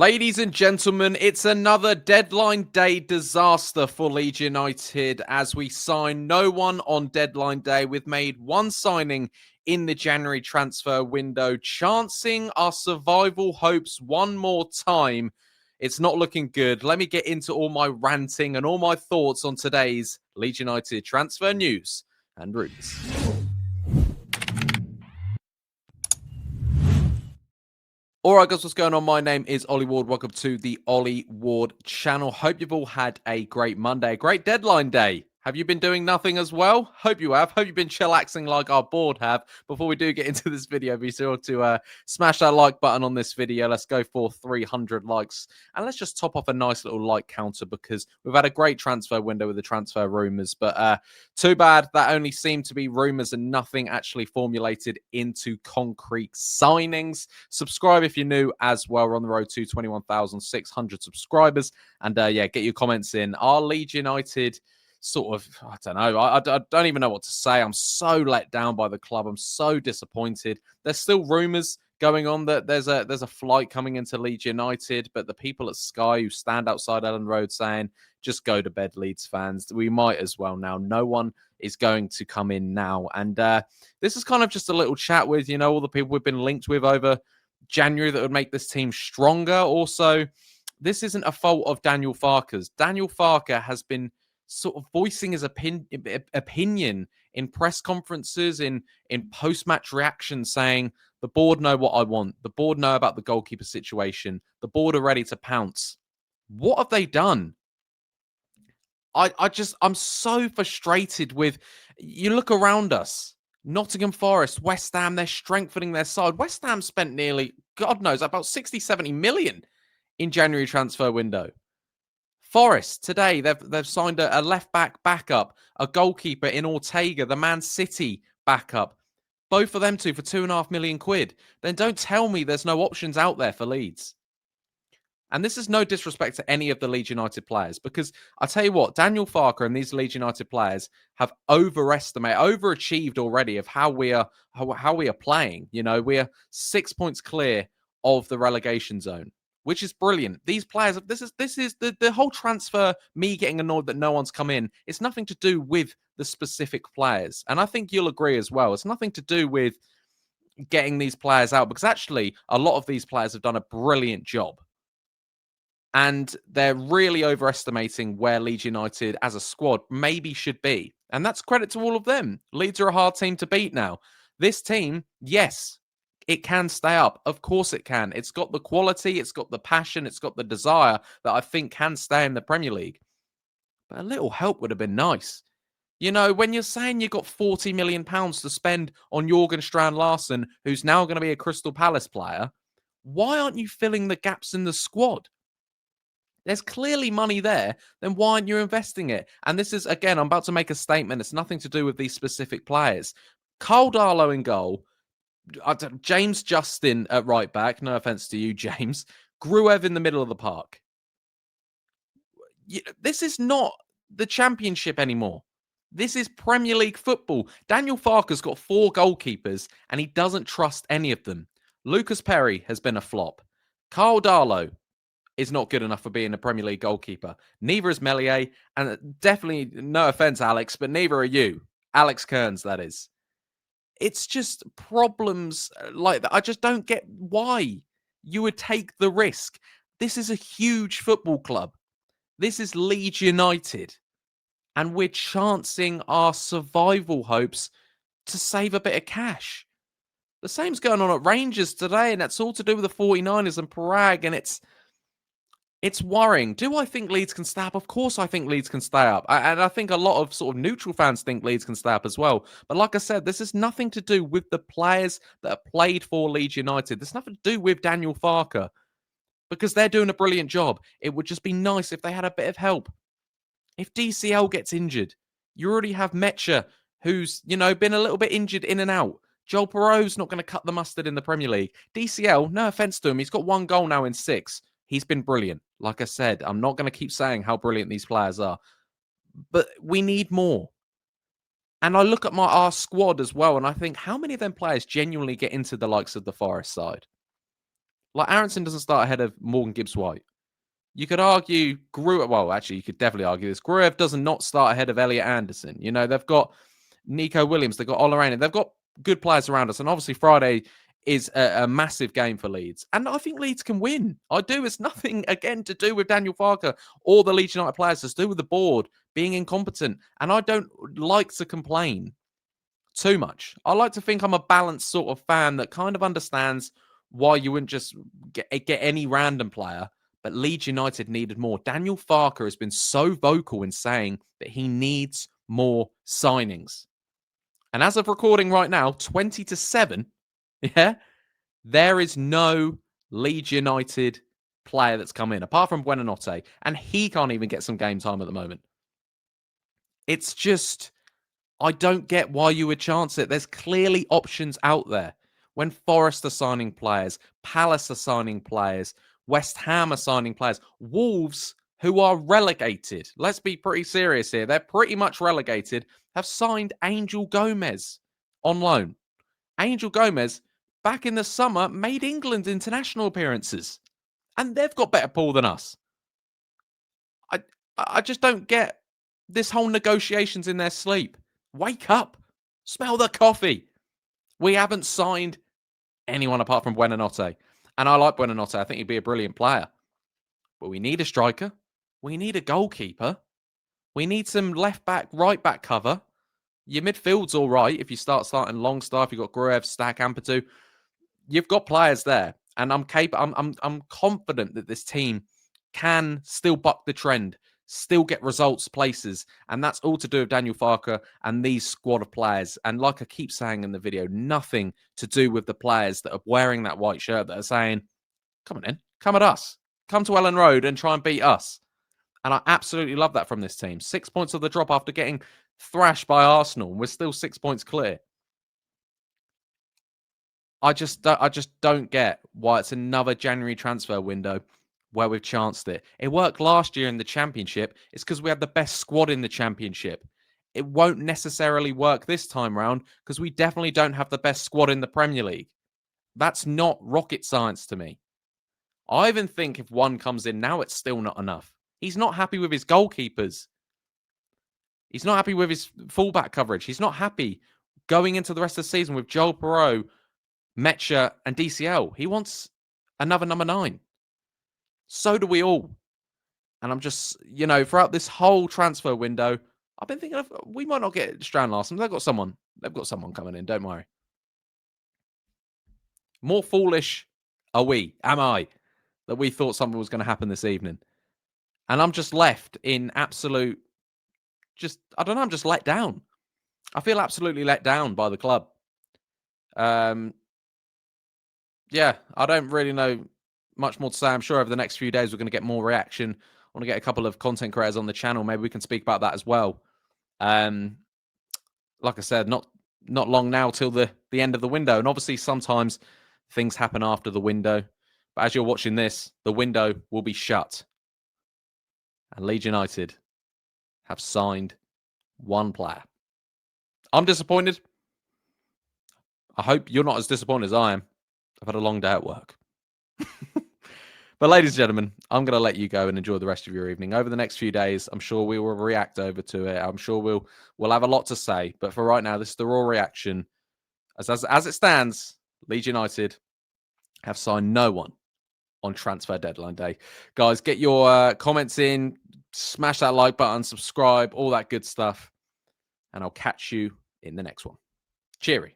Ladies and gentlemen, it's another deadline day disaster for Leeds United as we sign no one on deadline day. We've made one signing in the January transfer window, chancing our survival hopes one more time. It's not looking good. Let me get into all my ranting and all my thoughts on today's Leeds United transfer news and rumours. All right, guys, what's going on? My name is Ollie Ward. Welcome to the Ollie Ward channel. Hope you've all had a great Monday, a great deadline day. Have you been doing nothing as well? Hope you have. Hope you've been chillaxing like our board have. Before we do get into this video, be sure to smash that like button on this video. Let's go for 300 likes. And let's just top off a nice little like counter because we've had a great transfer window with the transfer rumours. But too bad that only seemed to be rumours and nothing actually formulated into concrete signings. Subscribe if you're new as well. We're on the road to 21,600 subscribers. And yeah, get your comments in. Are Leeds United sort of, I don't know, I don't even know what to say. I'm so let down by the club. I'm so disappointed. There's still rumours going on that there's a flight coming into Leeds United, but the people at Sky who stand outside Ellen Road saying, just go to bed, Leeds fans. We might as well now. No one is going to come in now. And this is kind of just a little chat with, you know, all the people we've been linked with over January that would make this team stronger. Also, this isn't a fault of Daniel Farke's. Daniel Farke has been sort of voicing his opinion in press conferences, in post-match reactions, saying the board know what I want. The board know about the goalkeeper situation. The board are ready to pounce. What have they done? I'm so frustrated with, you look around us, Nottingham Forest, West Ham, they're strengthening their side. West Ham spent nearly, God knows, about 60, 70 million in January transfer window. Forest, today, they've signed a left-back backup, a goalkeeper in Ortega, the Man City backup. Both of them two for £2.5 million. Then don't tell me there's no options out there for Leeds. And this is no disrespect to any of the Leeds United players, because I tell you what, Daniel Farke and these Leeds United players have overachieved already of how we are playing. You know, we are 6 points clear of the relegation zone, which is brilliant. These players, this is the whole transfer, me getting annoyed that no one's come in, it's nothing to do with the specific players. And I think you'll agree as well. It's nothing to do with getting these players out, because actually a lot of these players have done a brilliant job. And they're really overestimating where Leeds United as a squad maybe should be. And that's credit to all of them. Leeds are a hard team to beat now. This team, yes, it can stay up. Of course it can. It's got the quality, it's got the passion, it's got the desire that I think can stay in the Premier League. But a little help would have been nice. You know, when you're saying you've got £40 million to spend on Strand Larsen, who's now going to be a Crystal Palace player, why aren't you filling the gaps in the squad? There's clearly money there, then why aren't you investing it? And this is, again, I'm about to make a statement. It's nothing to do with these specific players. Carl Darlow in goal, James Justin at right back, no offense to you, James, Gruev in the middle of the park. This is not the Championship anymore. This is Premier League football. Daniel Farke's got 4 goalkeepers, and he doesn't trust any of them. Lucas Perry has been a flop. Carl Darlow is not good enough for being a Premier League goalkeeper. Neither is Meslier, and definitely, no offense, Alex, but neither are you. Alex Kearns, that is. It's just problems like that. I just don't get why you would take the risk. This is a huge football club. This is Leeds United. And we're chancing our survival hopes to save a bit of cash. The same's going on at Rangers today, and that's all to do with the 49ers and Paraag, and it's worrying. Do I think Leeds can stay up? Of course I think Leeds can stay up. And I think a lot of sort of neutral fans think Leeds can stay up as well. But like I said, this is nothing to do with the players that have played for Leeds United. There's nothing to do with Daniel Farke, because they're doing a brilliant job. It would just be nice if they had a bit of help. If DCL gets injured, you already have Metcha, who's, you know, been a little bit injured in and out. Joel Perreault's not going to cut the mustard in the Premier League. DCL, no offense to him, he's got 1 goal now in 6. He's been brilliant. Like I said, I'm not going to keep saying how brilliant these players are, but we need more. And I look at our squad as well, and I think, how many of them players genuinely get into the likes of the Forest side? Like, Aronson doesn't start ahead of Morgan Gibbs-White. You could argue well, actually, you could definitely argue this. Gruev does not start ahead of Elliot Anderson. You know, they've got Nico Williams, they've got Olorane, they've got good players around us. And obviously, Friday is a massive game for Leeds. And I think Leeds can win. I do. It's nothing, again, to do with Daniel Farke or the Leeds United players. It's to do with the board being incompetent. And I don't like to complain too much. I like to think I'm a balanced sort of fan that kind of understands why you wouldn't just get any random player. But Leeds United needed more. Daniel Farke has been so vocal in saying that he needs more signings. And as of recording right now, 20-7, yeah, there is no Leeds United player that's come in, apart from Buonanotte, and he can't even get some game time at the moment. It's just, I don't get why you would chance it. There's clearly options out there. When Forest are signing players, Palace are signing players, West Ham are signing players, Wolves, who are relegated, let's be pretty serious here, they're pretty much relegated, have signed Angel Gomez on loan. Angel Gomez, back in the summer, made England international appearances. And they've got better pull than us. I just don't get this whole negotiations in their sleep. Wake up. Smell the coffee. We haven't signed anyone apart from Buonanotte. And I like Buonanotte. I think he'd be a brilliant player. But we need a striker. We need a goalkeeper. We need some left back, right back cover. Your midfield's all right if you starting Longstaff. You've got Gruev, Stack, Ampadu. You've got players there. And I'm confident that this team can still buck the trend, still get results, places. And that's all to do with Daniel Farke and these squad of players. And like I keep saying in the video, nothing to do with the players that are wearing that white shirt that are saying, come on in, come at us. Come to Ellen Road and try and beat us. And I absolutely love that from this team. 6 points of the drop after getting thrashed by Arsenal. And we're still 6 points clear. I just don't get why it's another January transfer window where we've chanced it. It worked last year in the Championship. It's because we had the best squad in the Championship. It won't necessarily work this time round because we definitely don't have the best squad in the Premier League. That's not rocket science to me. I even think if one comes in now, it's still not enough. He's not happy with his goalkeepers. He's not happy with his fullback coverage. He's not happy going into the rest of the season with Joel Perreault, Metcha, and DCL. He wants another number 9. So do we all. And I'm just, throughout this whole transfer window, I've been thinking we might not get Strand Larsen. They've got someone coming in. Don't worry. More foolish am I, that we thought something was going to happen this evening. And I'm just left in absolute, I'm just let down. I feel absolutely let down by the club. Yeah, I don't really know much more to say. I'm sure over the next few days we're going to get more reaction. I want to get a couple of content creators on the channel. Maybe we can speak about that as well. Like I said, not long now till the end of the window. And obviously sometimes things happen after the window. But as you're watching this, the window will be shut. And Leeds United have signed one player. I'm disappointed. I hope you're not as disappointed as I am. I've had a long day at work. But ladies and gentlemen, I'm going to let you go and enjoy the rest of your evening. Over the next few days, I'm sure we will react over to it. I'm sure we'll have a lot to say. But for right now, this is the raw reaction. As it stands, Leeds United have signed no one on transfer deadline day. Guys, get your comments in. Smash that like button, subscribe, all that good stuff. And I'll catch you in the next one. Cheery.